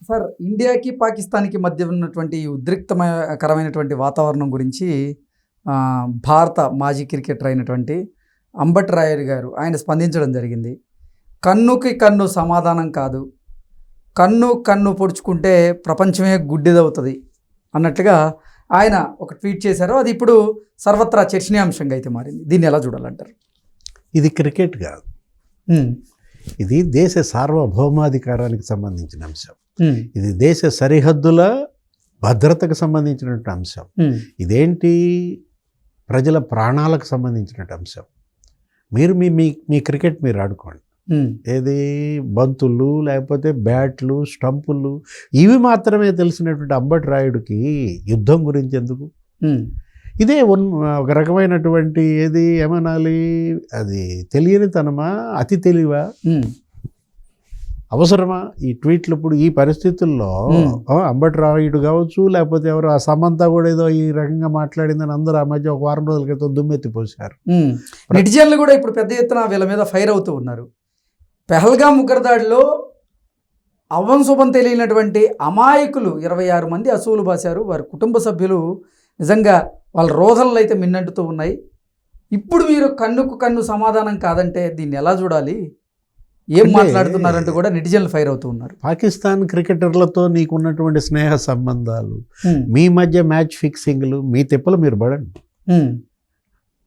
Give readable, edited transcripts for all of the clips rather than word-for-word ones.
Sir, ఇండియాకి పాకిస్తాన్కి మధ్య ఉన్నటువంటి ఈ ఉద్రిక్తకరమైనటువంటి వాతావరణం గురించి భారత మాజీ క్రికెటర్ అయినటువంటి అంబటి రాయుడు గారు ఆయన స్పందించడం జరిగింది. కన్నుకి కన్ను సమాధానం కాదు, కన్ను కన్ను పొడుచుకుంటే ప్రపంచమే గుడ్డిదవుతుంది అన్నట్లుగా ఆయన ఒక ట్వీట్ చేశారు. అది ఇప్పుడు సర్వత్రా చర్చనీయాంశంగా అయితే మారింది. దీన్ని ఎలా చూడాలంటారు? ఇది క్రికెట్ కాదు, ఇది దేశ సార్వభౌమాధికారానికి సంబంధించిన అంశం. ఇది దేశ సరిహద్దుల భద్రతకు సంబంధించినటువంటి అంశం. ఇదేంటి, ప్రజల ప్రాణాలకు సంబంధించినటువంటి అంశం. మీరు మీ క్రికెట్ మీరు ఆడుకోండి, ఏది బంతులు లేకపోతే బ్యాట్లు స్టంపులు ఇవి మాత్రమే తెలిసినటువంటి అంబటి రాయుడికి యుద్ధం గురించి ఎందుకు? ఇదే ఒక రకమైనటువంటి ఏది ఏమనాలి, అది తెలియనితనమా, అతి తెలివా, అవసరమా ఈ ట్వీట్లు? ఇప్పుడు ఈ పరిస్థితుల్లో అంబటి రాయుడు కావచ్చు, లేకపోతే ఎవరు ఆ సమంత కూడా ఏదో ఈ రకంగా మాట్లాడిందని అందరూ ఆ మధ్య ఒక వారం రోజుల క్రితం దుమ్మెత్తిపోసారు. నెటిజన్లు కూడా ఇప్పుడు పెద్ద ఎత్తున వీళ్ళ మీద ఫైర్ అవుతూ ఉన్నారు. పెహల్గాం ఉగ్రదాడిలో అవ్వం శుభం తెలియనటువంటి అమాయకులు 26 మంది అసువులు బాశారు. వారి కుటుంబ సభ్యులు నిజంగా వాళ్ళ రోదనలు అయితే మిన్నంటుతూ ఉన్నాయి. ఇప్పుడు మీరు కన్నుకు కన్ను సమాధానం కాదంటే దీన్ని ఎలా చూడాలి, ఏం మాట్లాడుతున్నారంటూ కూడా నెటిజన్లు ఫైర్ అవుతూ ఉన్నారు. పాకిస్తాన్ క్రికెటర్లతో నీకున్నటువంటి స్నేహ సంబంధాలు, మీ మధ్య మ్యాచ్ ఫిక్సింగ్లు, మీ తిప్పలు మీరు పడండి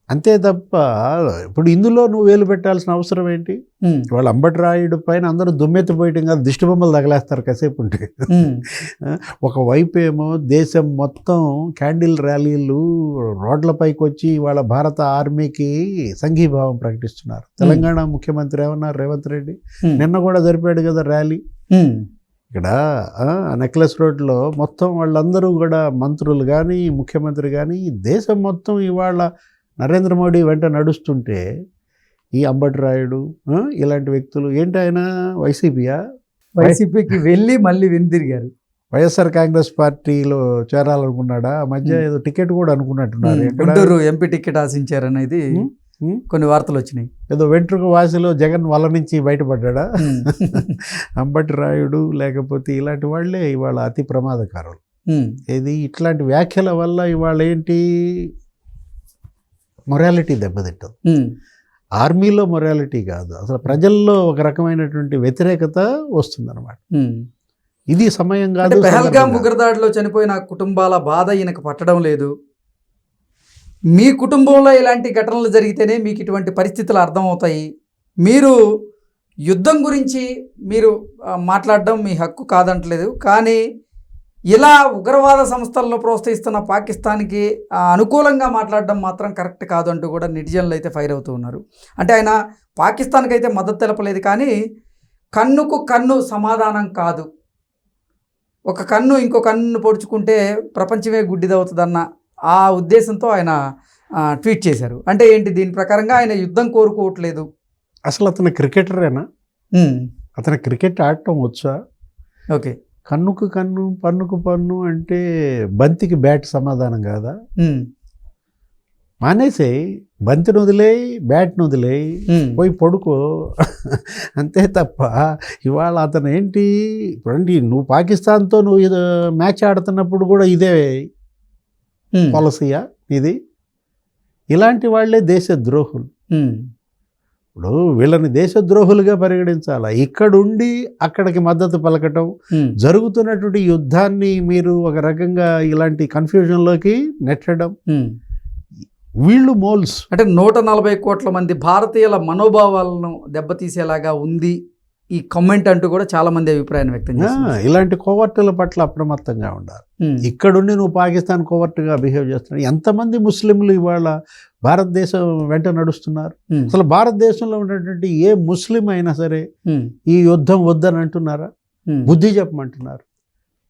అంతే తప్ప ఇప్పుడు ఇందులో నువ్వు వేలు పెట్టాల్సిన అవసరం ఏంటి? వాళ్ళ అంబటి రాయుడు పైన అందరూ దుమ్మెత్తిపోయటం కాదు, దిష్టి బొమ్మలు తగలేస్తారు కాసేపు ఉంటే. ఒకవైపు ఏమో దేశం మొత్తం క్యాండిల్ ర్యాలీలు రోడ్లపైకి వచ్చి వాళ్ళ భారత ఆర్మీకి సంఘీభావం ప్రకటిస్తున్నారు. తెలంగాణ ముఖ్యమంత్రి ఏమన్నారు, రేవంత్ రెడ్డి నిన్న కూడా జరిపాడు కదా ర్యాలీ. ఇక్కడ నెక్లెస్ రోడ్లో మొత్తం వాళ్ళందరూ కూడా మంత్రులు కానీ ముఖ్యమంత్రి కానీ దేశం మొత్తం ఇవాళ నరేంద్ర మోడీ వెంట నడుస్తుంటే ఈ అంబటి రాయుడు ఇలాంటి వ్యక్తులు ఏంటి, ఆయన వైసీపీకి వెళ్ళి మళ్ళీ వెనుదిరిగారు. వైఎస్ఆర్ కాంగ్రెస్ పార్టీలో చేరాలనుకున్నాడా? ఆ మధ్య ఏదో టికెట్ కూడా అనుకున్నట్టున్నారు. గుంటూరు ఎంపీ టికెట్ ఆశించారనేది కొన్ని వార్తలు వచ్చినాయి. ఏదో వెంట్రుక వాసిలో జగన్ వాళ్ళ నుంచి బయటపడ్డా అంబటి రాయుడు లేకపోతే ఇలాంటి వాళ్ళే ఇవాళ అతి ప్రమాదకారులు. ఇది ఇట్లాంటి వ్యాఖ్యల వల్ల ఇవాళ ఏంటి, మొరాలిటీ దెబ్బతింటుంది. ఆర్మీలో మొరాలిటీ కాదు, అసలు ప్రజల్లో ఒక రకమైనటువంటి వ్యతిరేకత వస్తుందన్నమాట. ఇది సమయం కాదు. పెహల్గాం ఉగ్రదాడిలో చనిపోయిన కుటుంబాల బాధ ఈయనకు పట్టడం లేదు. మీ కుటుంబంలో ఇలాంటి ఘటనలు జరిగితేనే మీకు ఇటువంటి పరిస్థితులు అర్థమవుతాయి. మీరు యుద్ధం గురించి మీరు మాట్లాడడం మీ హక్కు కాదంటలేదు, కానీ ఇలా ఉగ్రవాద సంస్థలను ప్రోత్సహిస్తున్న పాకిస్తాన్కి అనుకూలంగా మాట్లాడడం మాత్రం కరెక్ట్ కాదు అంటూ కూడా నెటిజన్లు అయితే ఫైర్ అవుతూ ఉన్నారు. అంటే ఆయన పాకిస్తాన్కి అయితే మద్దతు తెలపలేదు, కానీ కన్నుకు కన్ను సమాధానం కాదు, ఒక కన్ను ఇంకో కన్ను పొడుచుకుంటే ప్రపంచమే గుడ్డిదవుతుందన్న ఆ ఉద్దేశంతో ఆయన ట్వీట్ చేశారు. అంటే ఏంటి, దీని ప్రకారంగా ఆయన యుద్ధం కోరుకోవట్లేదు. అసలు అతను క్రికెటరేనా? అతను క్రికెట్ ఆడటం వచ్చా? ఓకే, కన్నుకు కన్ను పన్నుకు పన్ను అంటే బంతికి బ్యాట్ సమాధానం కాదా? మానేసే, బంతిని వదిలేయి, బ్యాట్ని వదిలేయి, పోయి పడుకో అంతే తప్ప ఇవాళ అతను ఏంటి, ఇప్పుడండి నువ్వు పాకిస్తాన్తో నువ్వు మ్యాచ్ ఆడుతున్నప్పుడు కూడా ఇదే పాలసీయా ఇది? ఇలాంటి వాళ్ళే దేశద్రోహులు. ఇప్పుడు వీళ్ళని దేశద్రోహులుగా పరిగణించాలా? ఇక్కడుండి అక్కడికి మద్దతు పలకటం, జరుగుతున్నటువంటి యుద్ధాన్ని మీరు ఒక రకంగా ఇలాంటి కన్ఫ్యూజన్లోకి నెట్టడం, వీళ్ళు మోల్స్. అంటే 140 కోట్ల మంది భారతీయుల మనోభావాలను దెబ్బతీసేలాగా ఉంది ఈ కమెంట్ అంటూ కూడా చాలా మంది అభిప్రాయాన్ని వ్యక్తం చేస్తున్నారు. ఇలాంటి కోవర్టుల పట్ల అప్రమత్తంగా ఉండాలి. ఇక్కడుండి నువ్వు పాకిస్తాన్ కోవర్టుగా బిహేవ్ చేస్తున్నావు. ఎంతమంది ముస్లింలు ఇవాళ భారతదేశం వెంట నడుస్తున్నారు? అసలు భారతదేశంలో ఉన్నటువంటి ఏ ముస్లిం అయినా సరే ఈ యుద్ధం వద్దని అంటున్నారా? బుద్ధి చెప్పమంటున్నారు.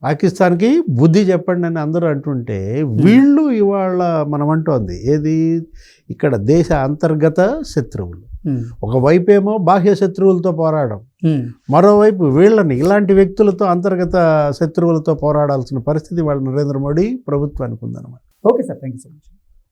పాకిస్తాన్కి బుద్ధి చెప్పండి అని అందరూ అంటుంటే వీళ్ళు ఇవాళ మనం అంటోంది ఏది, ఇక్కడ దేశ అంతర్గత శత్రువులు. ఒకవైపు ఏమో బాహ్య శత్రువులతో పోరాడడం, మరోవైపు వీళ్ళని ఇలాంటి వ్యక్తులతో అంతర్గత శత్రువులతో పోరాడాల్సిన పరిస్థితి వాళ్ళ నరేంద్ర మోడీ ప్రభుత్వానికి ఉందన్నమాట. Okay sir, thank you so much.